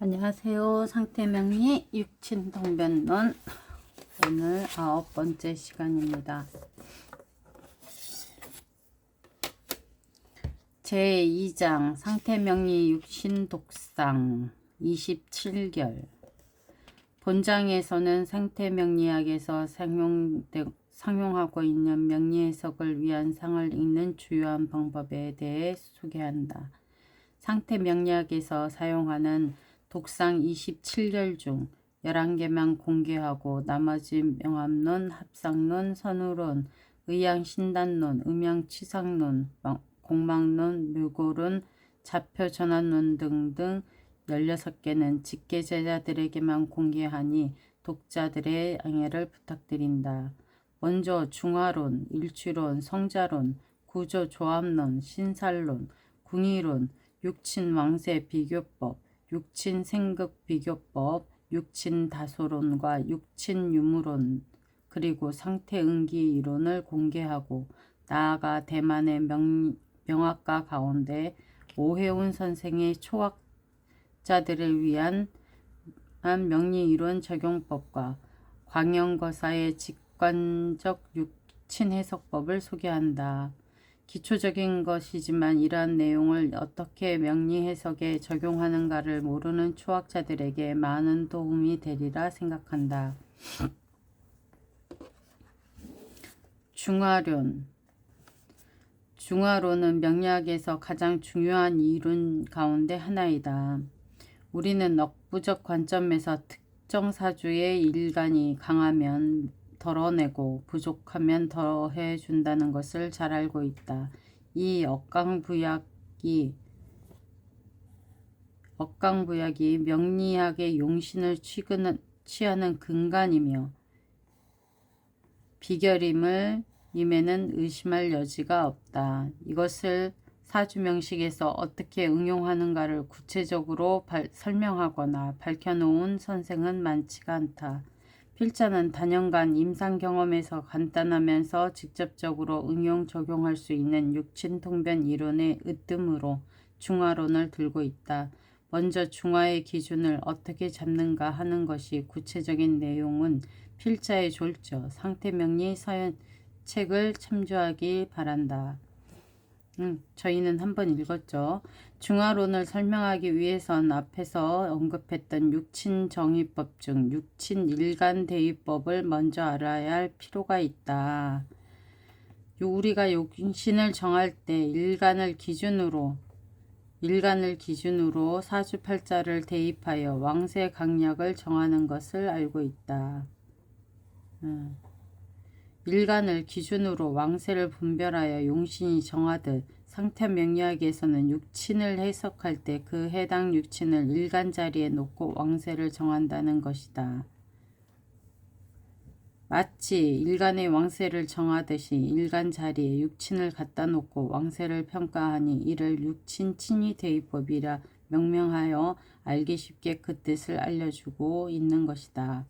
안녕하세요. 상태명리 육친통변론 오늘 9번째 시간입니다. 제2장 상태명리 육신독상 27결 본장에서는 상태명리학에서 상용하고 있는 명리해석을 위한 상을 읽는 주요한 방법에 대해 소개한다. 상태명리학에서 사용하는 독상 27결 중 11개만 공개하고 나머지 명암론, 합상론, 선우론, 의양신단론, 음양치상론, 공망론, 묘고론, 자표전환론 등등 16개는 직계제자들에게만 공개하니 독자들의 양해를 부탁드린다. 먼저 중화론, 일취론, 성자론, 구조조합론, 신살론, 궁의론, 육친왕세 비교법, 육친생극 비교법, 육친다소론과 육친유무론, 그리고 상태응기 이론을 공개하고 나아가 대만의 명학가 가운데 오해운 선생의 초학자들을 위한 명리이론 적용법과 광영거사의 직관적 육친해석법을 소개한다. 기초적인 것이지만 이러한 내용을 어떻게 명리해석에 적용하는가를 모르는 초학자들에게 많은 도움이 되리라 생각한다. 중화론. 중화론은 명리학에서 가장 중요한 이론 가운데 하나이다. 우리는 억부적 관점에서 특정 사주의 일간이 강하면 덜어내고 부족하면 더해준다는 것을 잘 알고 있다. 이 억강부약이 명리학의 용신을 취하는 근간이며 비결임을 임에는 의심할 여지가 없다. 이것을 사주명식에서 어떻게 응용하는가를 구체적으로 설명하거나 밝혀놓은 선생은 많지가 않다. 필자는 단연간 임상경험에서 간단하면서 직접적으로 응용 적용할 수 있는 육친통변 이론의 으뜸으로 중화론을 들고 있다. 먼저 중화의 기준을 어떻게 잡는가 하는 것이 구체적인 내용은 필자의 졸저, 상태명리 서연책을 참조하기 바란다. 저희는 한번 읽었죠. 중화론을 설명하기 위해선 앞에서 언급했던 육친정의법 중 육친일간대의법을 먼저 알아야 할 필요가 있다. 우리가 육신을 정할 때 일간을 기준으로 사주팔자를 대입하여 왕세 강약을 정하는 것을 알고 있다. 일간을 기준으로 왕세를 분별하여 용신이 정하듯 상태명리학에서는 육친을 해석할 때 그 해당 육친을 일간 자리에 놓고 왕세를 정한다는 것이다. 마치 일간의 왕세를 정하듯이 일간 자리에 육친을 갖다 놓고 왕세를 평가하니 이를 육친친위대입법이라 명명하여 알기 쉽게 그 뜻을 알려주고 있는 것이다.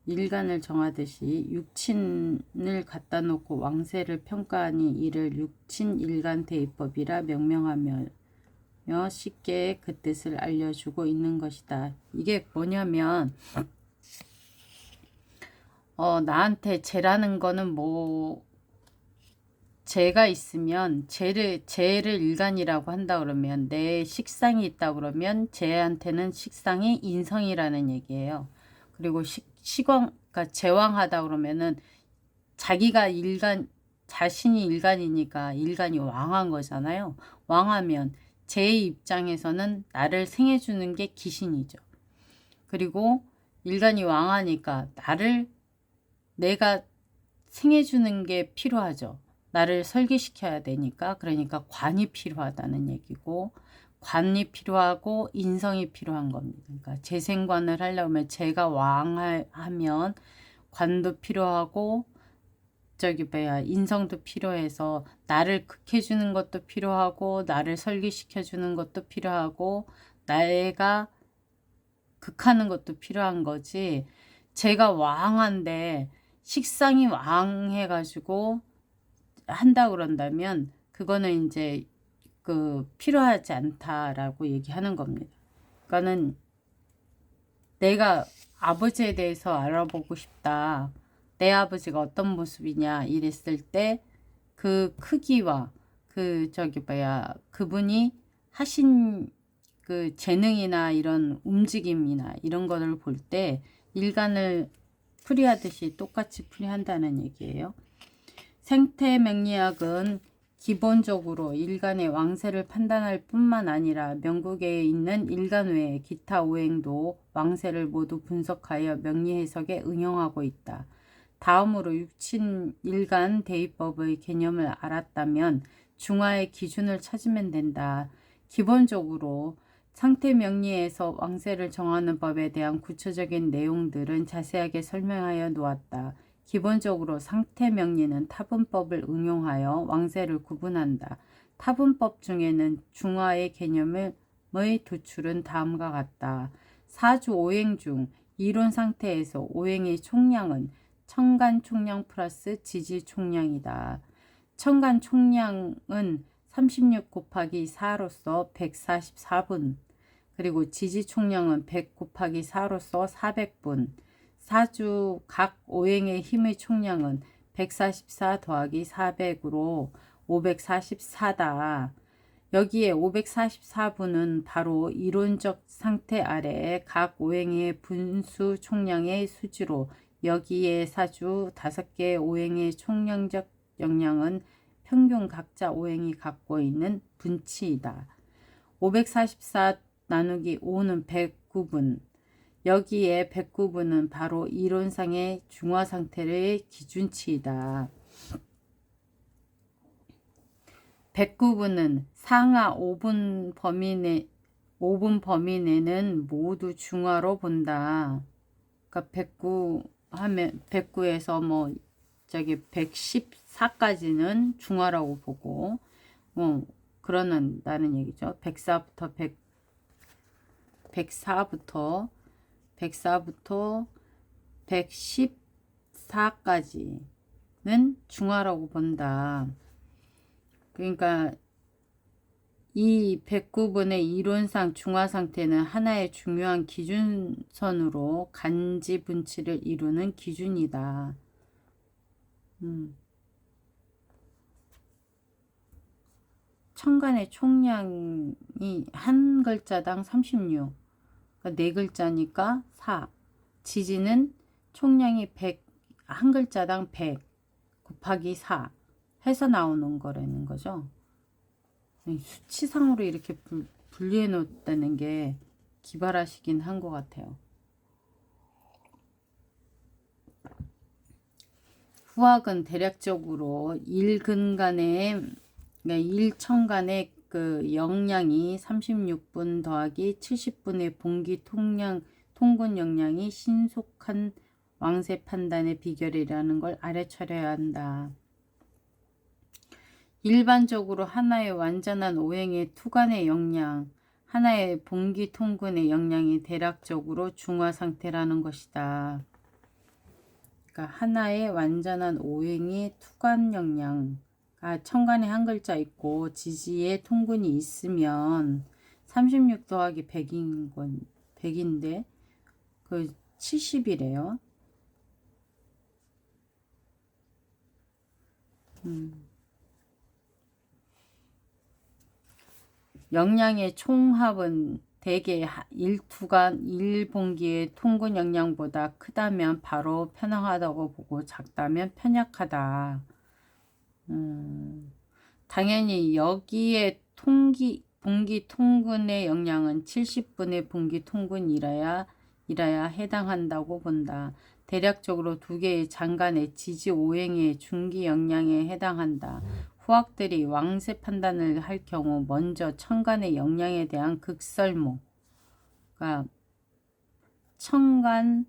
일간을 정하듯이 육친을 갖다 놓고 왕세를 평가하니 이를 육친일간대입법이라 명명하며 쉽게 그 뜻을 알려주고 있는 것이다. 이게 뭐냐면 나한테 재라는 거는 재가 있으면 재를 일간이라고 한다 그러면 내 식상이 있다 그러면 재한테는 식상이 인성이라는 얘기예요. 그리고 그러니까 제왕하다 그러면은 자신이 일간이니까 일간이 왕한 거잖아요. 왕하면 제 입장에서는 나를 생해주는 게 기신이죠. 그리고 일간이 왕하니까 내가 생해주는 게 필요하죠. 나를 설계시켜야 되니까. 그러니까 관이 필요하다는 얘기고, 관이 필요하고 인성이 필요한 겁니다. 그러니까 재생관을 하려면 제가 왕하면 관도 필요하고 인성도 필요해서 나를 극해주는 것도 필요하고 나를 설계시켜주는 것도 필요하고 내가 극하는 것도 필요한 거지. 제가 왕한데 식상이 왕해가지고 한다 그런다면 그거는 이제 필요하지 않다라고 얘기하는 겁니다. 그러니까는 내가 아버지에 대해서 알아보고 싶다. 내 아버지가 어떤 모습이냐 이랬을 때 그 크기와 그분이 하신 그 재능이나 이런 움직임이나 이런 거를 볼 때 일간을 풀이하듯이 똑같이 풀이한다는 얘기예요. 생태명리학은 기본적으로 일간의 왕세를 판단할 뿐만 아니라 명국에 있는 일간 외의 기타 오행도 왕세를 모두 분석하여 명리 해석에 응용하고 있다. 다음으로 육친 일간 대입법의 개념을 알았다면 중화의 기준을 찾으면 된다. 기본적으로 상태명리에서 왕세를 정하는 법에 대한 구체적인 내용들은 자세하게 설명하여 놓았다. 기본적으로 상태명리는 타분법을 응용하여 왕세를 구분한다. 타분법 중에는 중화의 개념의 도출은 다음과 같다. 사주 오행 중 이론 상태에서 오행의 총량은 천간 총량 플러스 지지 총량이다. 천간 총량은 36 곱하기 4로서 144분, 그리고 지지 총량은 100 곱하기 4로서 400분, 사주 각 오행의 힘의 총량은 144 더하기 400으로 544다. 여기에 544분은 바로 이론적 상태 아래 각 오행의 분수 총량의 수지로 여기에 사주 5개의 오행의 총량적 영향은 평균 각자 오행이 갖고 있는 분치이다. 544 나누기 5는 109분. 여기에 109분은 바로 이론상의 중화 상태의 기준치이다. 109분은 상하 5분 범위 내는 모두 중화로 본다. 그러니까 109에서 114까지는 중화라고 보고 그러는다는 얘기죠. 104부터 114까지는 중화라고 본다. 그러니까 이 109분의 이론상 중화 상태는 하나의 중요한 기준선으로 간지 분치를 이루는 기준이다. 천간의 총량이 한 글자당 36, 그러니까 4글자니까 4. 지지는 총량이 100, 한 글자당 100 곱하기 4 해서 나오는 거라는 거죠. 수치상으로 이렇게 분리해 놓았다는 게 기발하시긴 한 것 같아요. 후학은 대략적으로 일근간의, 그러니까 일천간의 그 영량이 36분 더하기 70분의 봉기 통군 영량이 신속한 왕세 판단의 비결이라는 걸 알아차려야 한다. 일반적으로 하나의 완전한 오행의 투간의 영량, 하나의 봉기 통근의 영량이 대략적으로 중화 상태라는 것이다. 그러니까 하나의 완전한 오행의 투간 영량, 천간에 한 글자 있고 지지에 통근이 있으면 36 더하기 100인데 그 70이래요. 영양의 총합은 대개 1투간 1봉기의 통근 영양보다 크다면 바로 편향하다고 보고 작다면 편약하다. 당연히 여기에 봉기 통근의 영양은 70분의 봉기 통근이라야 해당한다고 본다. 대략적으로 두 개의 장간의 지지 오행의 중기 영양에 해당한다. 후학들이 왕세 판단을 할 경우 먼저 천간의 영양에 대한 극설모, 그러니까 천간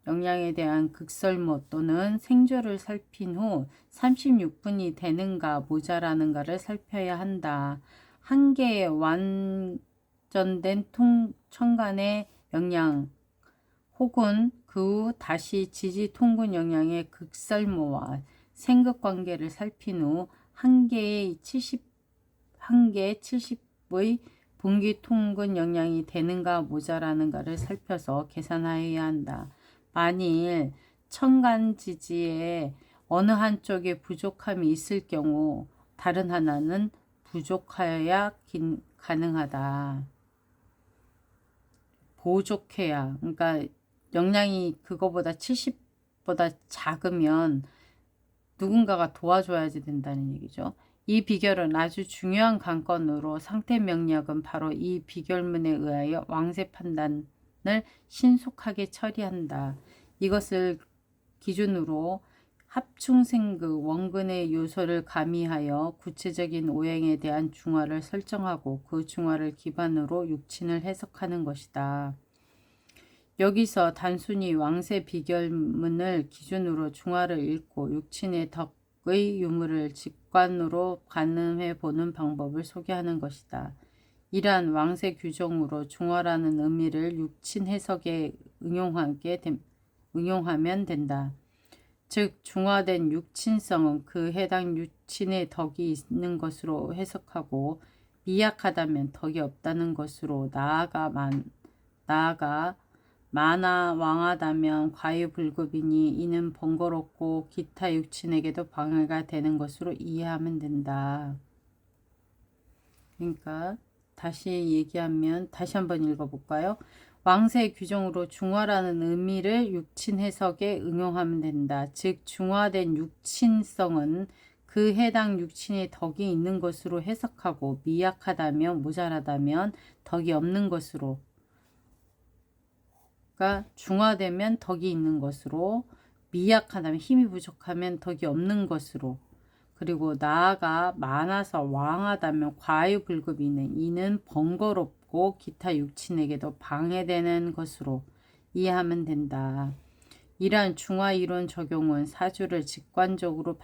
영양에 대한 극설모 또는 생조를 살핀 후 36분이 되는가 모자라는가를 살펴야 한다. 한 개의 완전된 천간의 영양 혹은 그 후 다시 지지 통근 영양의 극설모와 생극관계를 살핀 후 한 개의 한 개 70의 분기 통근 영양이 되는가 모자라는가를 살펴서 계산하여야 한다. 만일 천간지지에 어느 한쪽에 부족함이 있을 경우 다른 하나는 부족하여야 가능하다. 부족해야, 그러니까 영양이 그거보다 70보다 작으면 누군가가 도와줘야지 된다는 얘기죠. 이 비결은 아주 중요한 관건으로 상태 명리학은 바로 이 비결문에 의하여 왕세 판단을 신속하게 처리한다. 이것을 기준으로 합충생그 원근의 요소를 가미하여 구체적인 오행에 대한 중화를 설정하고 그 중화를 기반으로 육친을 해석하는 것이다. 여기서 단순히 왕세 비결문을 기준으로 중화를 읽고 육친의 덕의 유무를 직관으로 가늠해 보는 방법을 소개하는 것이다. 이러한 왕세 규정으로 중화라는 의미를 육친 해석에 응용하면 된다. 즉 중화된 육친성은 그 해당 육친의 덕이 있는 것으로 해석하고 미약하다면 덕이 없다는 것으로 나아가 만화왕하다면 과유불급이니 이는 번거롭고 기타 육친에게도 방해가 되는 것으로 이해하면 된다. 그러니까 다시 얘기하면 다시 한번 읽어볼까요? 왕세의 규정으로 중화라는 의미를 육친 해석에 응용하면 된다. 즉 중화된 육친성은 그 해당 육친의 덕이 있는 것으로 해석하고 미약하다면 모자라다면 덕이 없는 것으로, 그러니까 중화되면 덕이 있는 것으로, 미약하다면 힘이 부족하면 덕이 없는 것으로, 그리고 나아가 많아서 왕하다면 과유불급이는 이는 번거롭고 기타 육친에게도 방해되는 것으로 이해하면 된다. 이러한 중화이론 적용은 사주를 직관적으로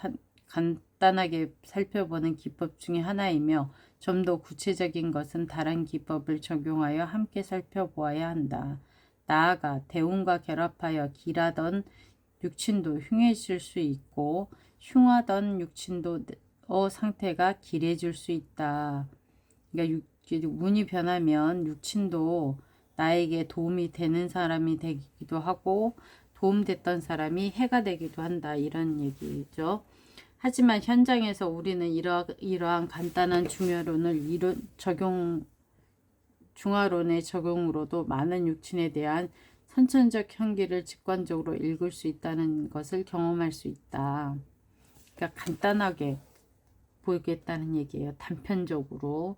간단하게 살펴보는 기법 중의 하나이며 좀 더 구체적인 것은 다른 기법을 적용하여 함께 살펴보아야 한다. 나아가 대운과 결합하여 길하던 육친도 흉해질 수 있고 흉하던 육친도 상태가 길해질 수 있다. 그러니까 운이 변하면 육친도 나에게 도움이 되는 사람이 되기도 하고 도움됐던 사람이 해가 되기도 한다. 이런 얘기죠. 하지만 현장에서 우리는 이러한 간단한 중화론의 적용으로도 많은 육친에 대한 선천적 현기를 직관적으로 읽을 수 있다는 것을 경험할 수 있다. 그러니까 간단하게 보겠다는 얘기예요. 단편적으로.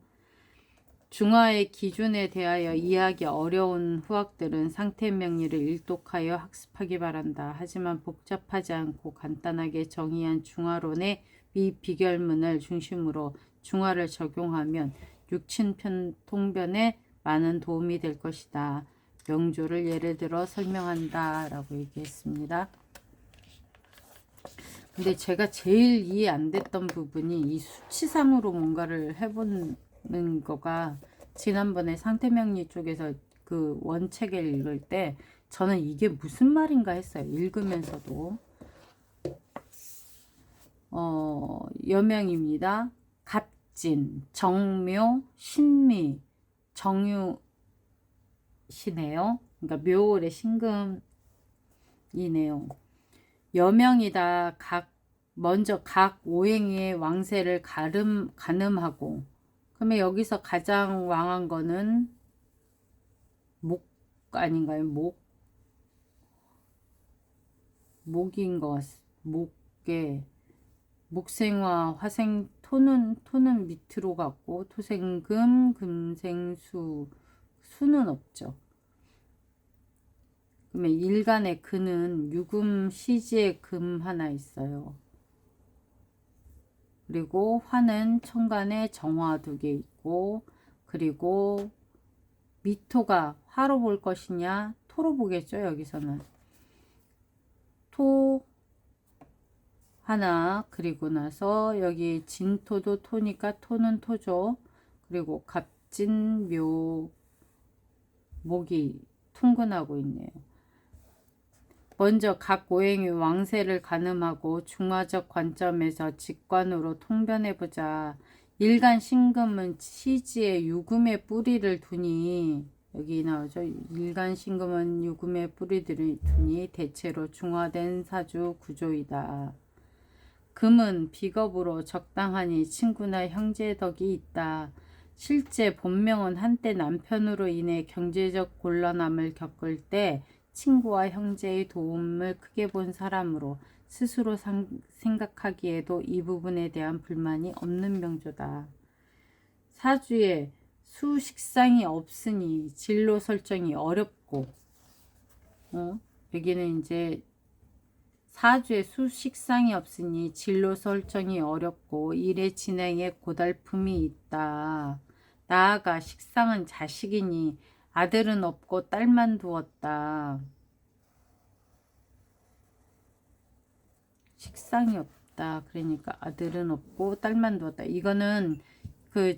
중화의 기준에 대하여 이해하기 어려운 후학들은 상태 명리를 일독하여 학습하기 바란다. 하지만 복잡하지 않고 간단하게 정의한 중화론의 비결문을 중심으로 중화를 적용하면 육친 통변에 많은 도움이 될 것이다. 명조를 예를 들어 설명한다 라고 얘기했습니다. 근데 제가 제일 이해 안 됐던 부분이 이 수치상으로 뭔가를 해보는 거가 지난번에 상태명리 쪽에서 그 원책을 읽을 때 저는 이게 무슨 말인가 했어요. 읽으면서도 여명입니다. 갑진, 정묘, 신미, 정유시네요. 그러니까 묘월의 신금이네요. 여명이다. 먼저 각 오행의 왕세를 가늠하고, 그러면 여기서 가장 왕한 거는 목 아닌가요? 목인 것 같습니다. 목생화, 화생, 토는 밑으로 갔고, 토생금, 금생수, 수는 없죠. 그러면 일간의 금은 유금 시지에 금 하나 있어요. 그리고 화는 천간에 정화 2개 있고, 그리고 미토가 화로 볼 것이냐 토로 보겠죠. 여기서는 토 하나, 그리고 나서 여기 진토도 토니까 토는 토죠. 그리고 갑진묘 목이 통근하고 있네요. 먼저 각 오행의 왕세를 가늠하고 중화적 관점에서 직관으로 통변해보자. 일간 신금은 시지에 유금의 뿌리를 두니, 여기 나오죠. 일간 신금은 유금의 뿌리들을 두니 대체로 중화된 사주 구조이다. 금은 비겁으로 적당하니 친구나 형제 덕이 있다. 실제 본명은 한때 남편으로 인해 경제적 곤란함을 겪을 때 친구와 형제의 도움을 크게 본 사람으로 스스로 생각하기에도 이 부분에 대한 불만이 없는 명조다. 사주에 수식상이 없으니 진로 설정이 어렵고, 여기는 이제 사주에 수식상이 없으니 진로 설정이 어렵고 일의 진행에 고달픔이 있다. 나아가 식상은 자식이니 아들은 없고 딸만 두었다. 식상이 없다. 그러니까 아들은 없고 딸만 두었다. 이거는 그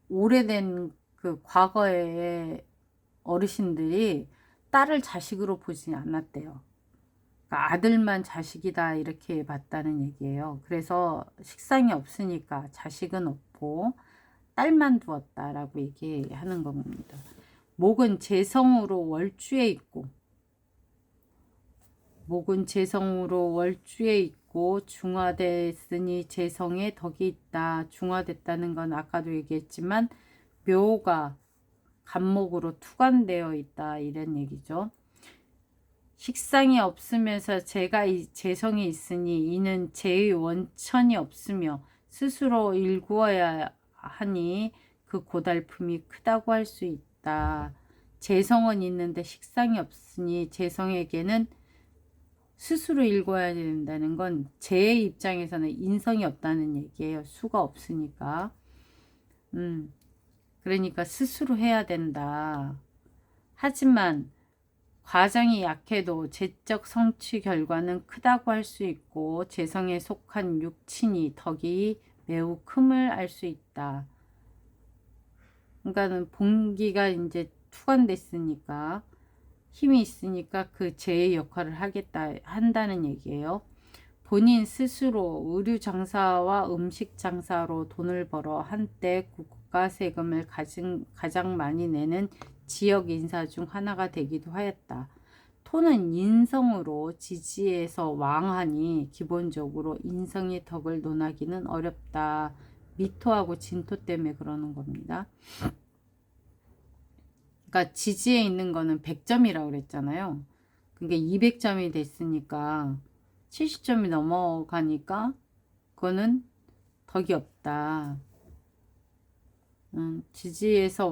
오래된 그 과거의 어르신들이 딸을 자식으로 보지 않았대요. 그러니까 아들만 자식이다 이렇게 봤다는 얘기예요. 그래서 식상이 없으니까 자식은 없고 딸만 두었다라고 얘기하는 겁니다. 목은 재성으로 월주에 있고, 목은 재성으로 월주에 있고 중화됐으니 재성에 덕이 있다. 중화됐다는 건 아까도 얘기했지만 묘가 간목으로 투관되어 있다 이런 얘기죠. 식상이 없으면서 재성이 있으니 이는 재의 원천이 없으며 스스로 일구어야 하니 그 고달픔이 크다고 할 수 있다. 재성은 있는데 식상이 없으니 재성에게는 스스로 읽어야 된다는 건 제 입장에서는 인성이 없다는 얘기예요. 수가 없으니까. 그러니까 스스로 해야 된다. 하지만 과정이 약해도 재적 성취 결과는 크다고 할 수 있고 재성에 속한 육친이 덕이 매우 큼을 알 수 있다. 그러니까는 본기가 이제 투관됐으니까 힘이 있으니까 그 재의 역할을 한다는 얘기예요. 본인 스스로 의류 장사와 음식 장사로 돈을 벌어 한때 국가 세금을 가장 많이 내는 지역 인사 중 하나가 되기도 하였다. 토는 인성으로 지지에서 왕하니 기본적으로 인성의 덕을 논하기는 어렵다. 미토하고 진토 때문에 그러는 겁니다. 그러니까 지지에 있는 거는 100점이라고 그랬잖아요. 그게 200점이 됐으니까 70점이 넘어가니까 그거는 덕이 없다. 지지에서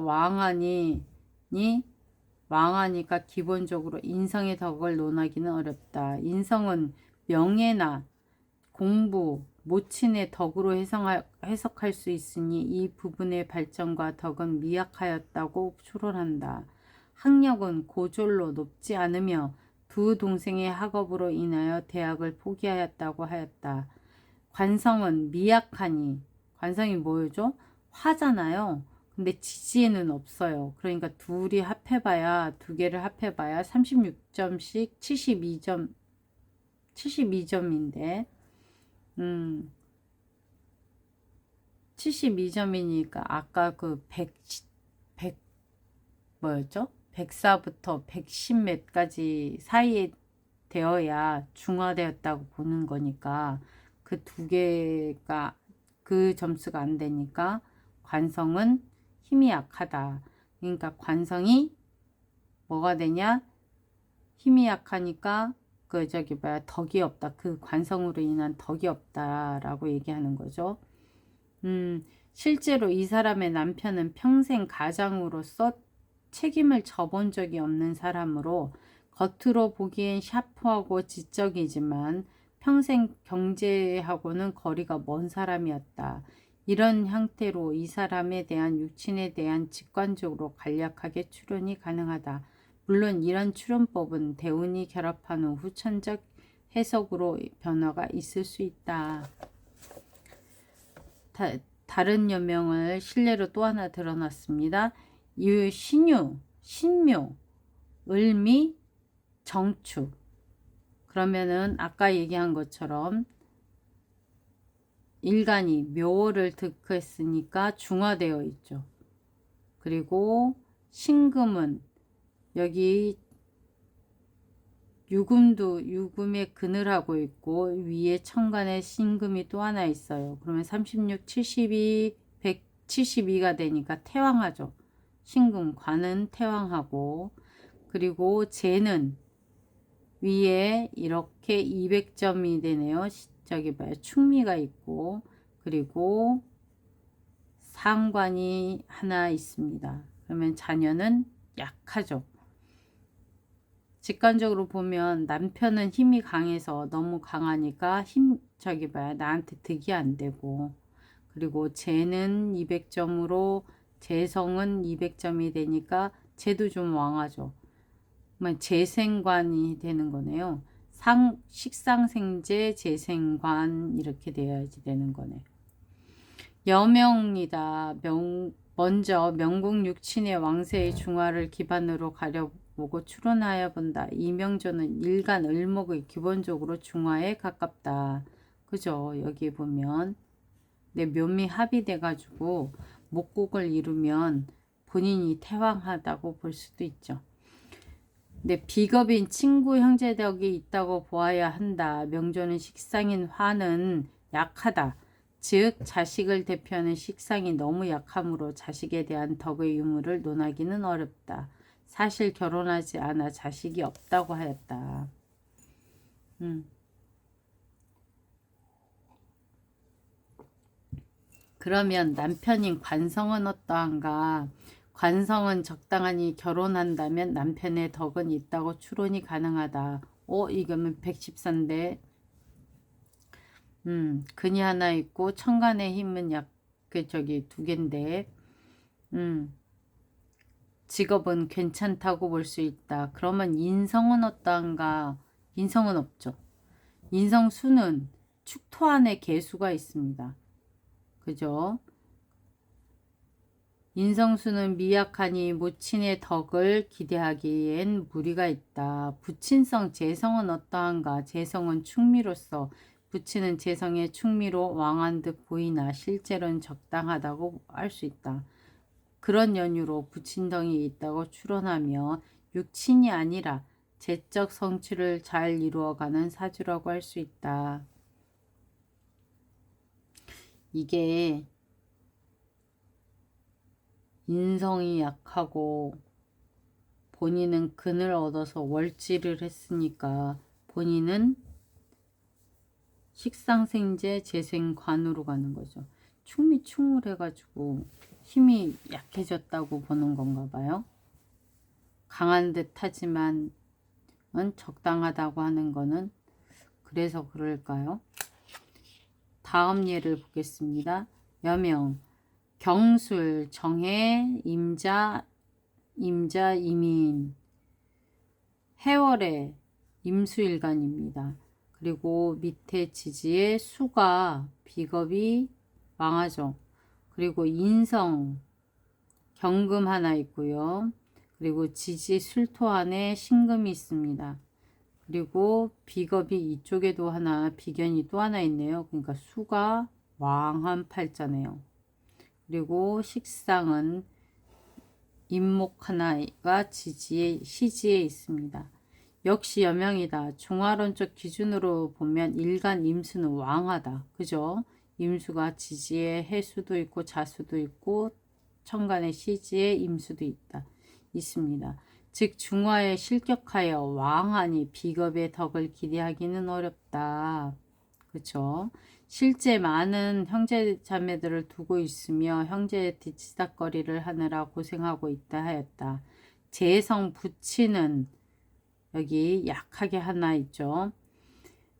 왕하니까 기본적으로 인성의 덕을 논하기는 어렵다. 인성은 명예나 공부, 모친의 덕으로 해석할 수 있으니 이 부분의 발전과 덕은 미약하였다고 추론한다. 학력은 고졸로 높지 않으며 두 동생의 학업으로 인하여 대학을 포기하였다고 하였다. 관성은 미약하니, 관성이 뭐죠? 화잖아요. 근데 지지에는 없어요. 그러니까 두 개를 합해봐야 36점씩 72점인데 72점이니까 아까 그 100 뭐였죠? 104부터 110 몇 가지 사이에 되어야 중화되었다고 보는 거니까 그 두 개가 그 점수가 안 되니까 관성은 힘이 약하다. 그러니까 관성이 뭐가 되냐? 힘이 약하니까 덕이 없다. 그 관성으로 인한 덕이 없다라고 얘기하는 거죠. 실제로 이 사람의 남편은 평생 가장으로서 책임을 져본 적이 없는 사람으로 겉으로 보기엔 샤프하고 지적이지만 평생 경제하고는 거리가 먼 사람이었다. 이런 형태로 이 사람에 대한 육친에 대한 직관적으로 간략하게 추론이 가능하다. 물론 이런 추론법은 대운이 결합한 후 후천적 해석으로 변화가 있을 수 있다. 다른 여명을 실례로 또 하나 드러났습니다. 신유, 신묘, 을미, 정축. 그러면은 아까 얘기한 것처럼 일간이 묘를 득했으니까 중화되어 있죠. 그리고 신금은 여기 유금에 근을 하고 있고 위에 천간에 신금이 또 하나 있어요. 그러면 36, 72, 172가 되니까 태왕하죠. 신금, 관은 태왕하고, 그리고 재는 위에 이렇게 200점이 되네요. 저기 봐요. 충미가 있고, 그리고 상관이 하나 있습니다. 그러면 자녀는 약하죠. 직관적으로 보면 남편은 힘이 강해서 너무 강하니까 저기 봐요. 나한테 득이 안 되고, 그리고 재는 200점으로 재성은 200점이 되니까 재도 좀 왕하죠. 재생관이 되는 거네요. 식상생재 재생관 이렇게 되어야지 되는 거네. 여명이다. 먼저 명궁육친의 왕세의 중화를 기반으로 가려보고 추론하여 본다. 이명조는 일간 을목의 기본적으로 중화에 가깝다. 그죠? 여기 보면 묘미 합의돼 가지고 목국을 이루면 본인이 태왕하다고 볼 수도 있죠. 비겁인 친구 형제덕이 있다고 보아야 한다. 명조는 식상인 화는 약하다. 즉 자식을 대표하는 식상이 너무 약하므로 자식에 대한 덕의 유무를 논하기는 어렵다. 사실 결혼하지 않아 자식이 없다고 하였다. 그러면 남편인 관성은 어떠한가? 관성은 적당하니 결혼한다면 남편의 덕은 있다고 추론이 가능하다. 이거면 114인데 근이 하나 있고 천간의 힘은 두 개인데 직업은 괜찮다고 볼 수 있다. 그러면 인성은 어떠한가? 인성은 없죠. 인성수는 축토 안에 개수가 있습니다. 그죠? 인성수는 미약하니 모친의 덕을 기대하기엔 무리가 있다. 부친성 재성은 어떠한가? 재성은 충미로서 부친은 재성의 충미로 왕한 듯 보이나 실제로는 적당하다고 할 수 있다. 그런 연유로 부친덕이 있다고 추론하며 육친이 아니라 재적 성취를 잘 이루어가는 사주라고 할 수 있다. 이게 인성이 약하고 본인은 근을 얻어서 월지를 했으니까 본인은 식상생재 재생관으로 가는 거죠. 충미충을 해가지고 힘이 약해졌다고 보는 건가 봐요. 강한 듯 하지만 적당하다고 하는 거는 그래서 그럴까요? 다음 예를 보겠습니다. 여명, 경술, 정해, 임자, 이민, 해월의 임수일간입니다. 그리고 밑에 지지에 수가 비겁이 망하죠. 그리고 인성, 경금 하나 있고요. 그리고 지지 술토 안에 신금이 있습니다. 그리고 비겁이 이쪽에도 하나, 비견이 또 하나 있네요. 그러니까 수가 왕한 팔자네요. 그리고 식상은 임목 하나가 시지에 있습니다. 역시 여명이다. 중화론적 기준으로 보면 일간 임수는 왕하다. 그죠? 임수가 지지에 해수도 있고 자수도 있고 천간에 시지에 임수도 있습니다. 즉 중화에 실격하여 왕하니 비겁의 덕을 기대하기는 어렵다. 그렇죠? 실제 많은 형제 자매들을 두고 있으며 형제의 뒤치다거리를 하느라 고생하고 있다 하였다. 재성 부치는 여기 약하게 하나 있죠.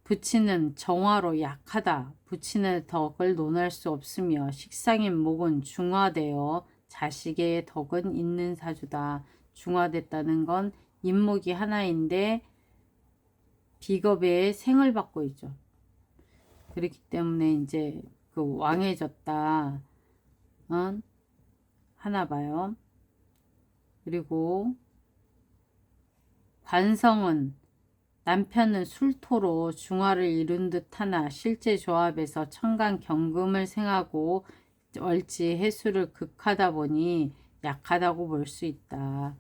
부치는 정화로 약하다. 부치는 덕을 논할 수 없으며 식상인 목은 중화되어 자식의 덕은 있는 사주다. 중화됐다는 건 인목이 하나인데 비겁의 생을 받고 있죠. 그렇기 때문에 이제 그 왕해졌다. 하나 봐요. 그리고 관성은 남편은 술토로 중화를 이룬 듯하나 실제 조합에서 천간 경금을 생하고 월지 해수를 극하다 보니 약하다고 볼 수 있다.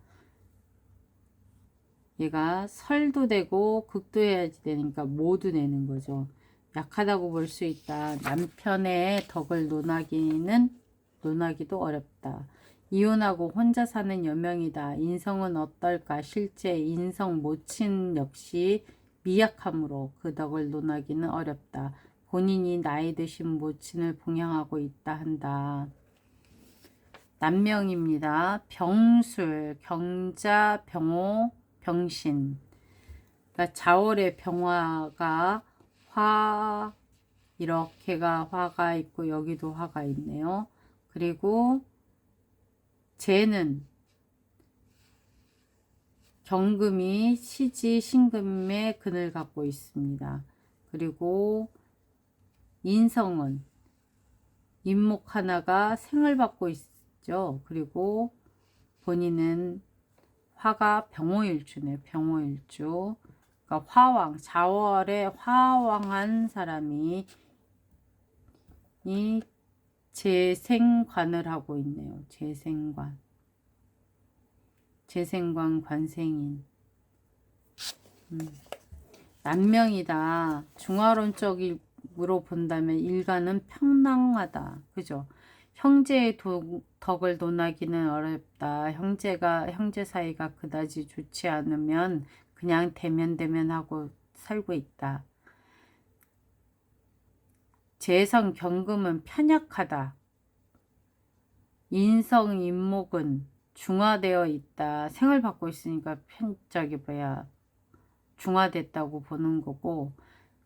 얘가 설도 되고 극도 해야지 되니까 모두 내는 거죠. 약하다고 볼 수 있다. 남편의 덕을 논하기도 어렵다. 이혼하고 혼자 사는 여명이다. 인성은 어떨까? 실제 인성 모친 역시 미약함으로 그 덕을 논하기는 어렵다. 본인이 나이 드신 모친을 봉양하고 있다 한다. 남명입니다. 병술, 경자, 병호, 병신. 그러니까 자월의 병화가 화, 이렇게가 화가 있고 여기도 화가 있네요. 그리고 재는 경금이 시지 신금의 근을 갖고 있습니다. 그리고 인성은 인목 하나가 생을 받고 있죠. 그리고 본인은 화가 병호일주네. 병호일주. 그러니까 화왕, 자월에 화왕한 사람이 이 재생관을 하고 있네요. 재생관. 재생관 관생인. 난명이다. 중화론적으로 본다면 일가는 평랑하다. 그죠? 형제의 덕을 논하기는 어렵다. 형제 사이가 그다지 좋지 않으면 그냥 대면하고 살고 있다. 재성 경금은 편약하다. 인성 인목은 중화되어 있다. 생을 받고 있으니까 중화됐다고 보는 거고,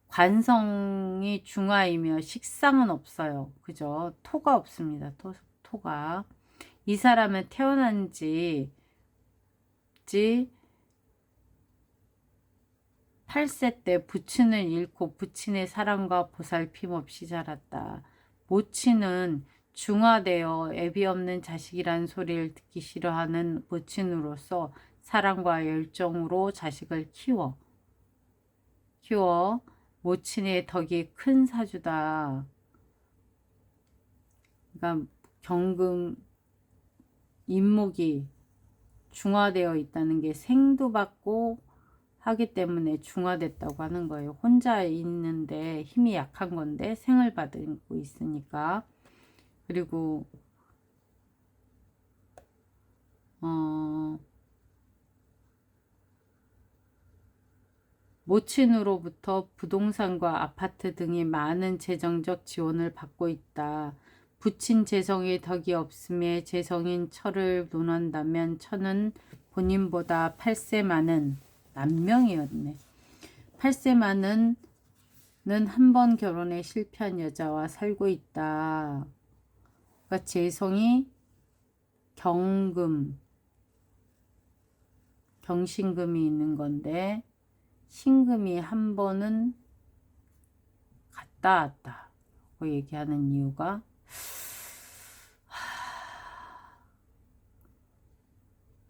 관성이 중화이며 식상은 없어요. 그죠? 토가 없습니다. 토가. 이 사람은 태어난 지 8세 때 부친을 잃고 부친의 사랑과 보살핌 없이 자랐다. 모친은 중화되어 애비 없는 자식이란 소리를 듣기 싫어하는 모친으로서 사랑과 열정으로 자식을 키워 모친의 덕이 큰 사주다. 그러니까 경금 인목이 중화되어 있다는 게 생도 받고 하기 때문에 중화됐다고 하는 거예요. 혼자 있는데 힘이 약한 건데 생을 받고 있으니까. 그리고 모친으로부터 부동산과 아파트 등이 많은 재정적 지원을 받고 있다. 부친 재성의 덕이 없음에 재성인 처를 논한다면 처는 본인보다 8세 많은 남명이었네. 8세 많은 한 번 결혼에 실패한 여자와 살고 있다. 그러니까 재성이 경신금이 있는 건데 신금이 한 번은 갔다 왔다 고 얘기하는 이유가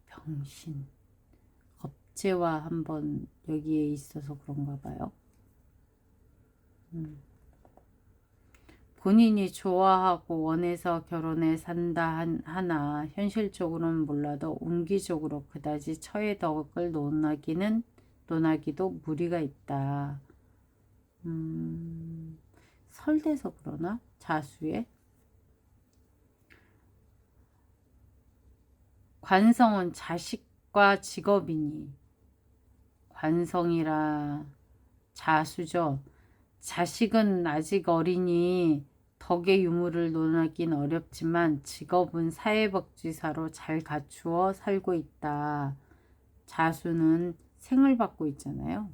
병신 겁재와 한번 여기에 있어서 그런가 봐요. 본인이 좋아하고 원해서 결혼해 산다 하나 현실적으로는 몰라도 운기적으로 그다지 처의 덕을 논하기도 무리가 있다. 설대서 그러나? 자수에? 관성은 자식과 직업이니 관성이라 자수죠. 자식은 아직 어리니 덕의 유무를 논하긴 어렵지만 직업은 사회복지사로 잘 갖추어 살고 있다. 자수는 생을 받고 있잖아요.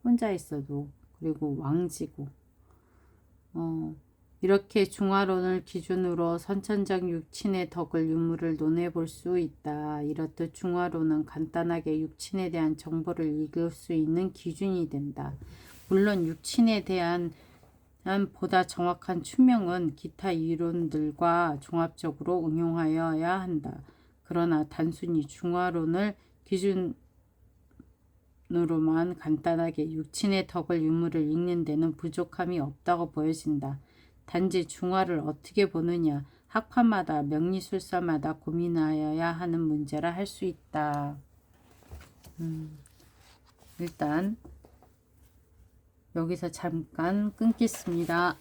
혼자 있어도. 그리고 왕지고. 이렇게 중화론을 기준으로 선천적 육친의 덕을 유무를 논해볼 수 있다. 이렇듯 중화론은 간단하게 육친에 대한 정보를 읽을 수 있는 기준이 된다. 물론 육친에 대한 보다 정확한 추명은 기타 이론들과 종합적으로 응용하여야 한다. 그러나 단순히 중화론을 문으로만 간단하게 육친의 덕을 유무를 읽는 데는 부족함이 없다고 보여진다. 단지 중화를 어떻게 보느냐, 학파마다 명리술사마다 고민하여야 하는 문제라 할 수 있다. 일단 여기서 잠깐 끊겠습니다.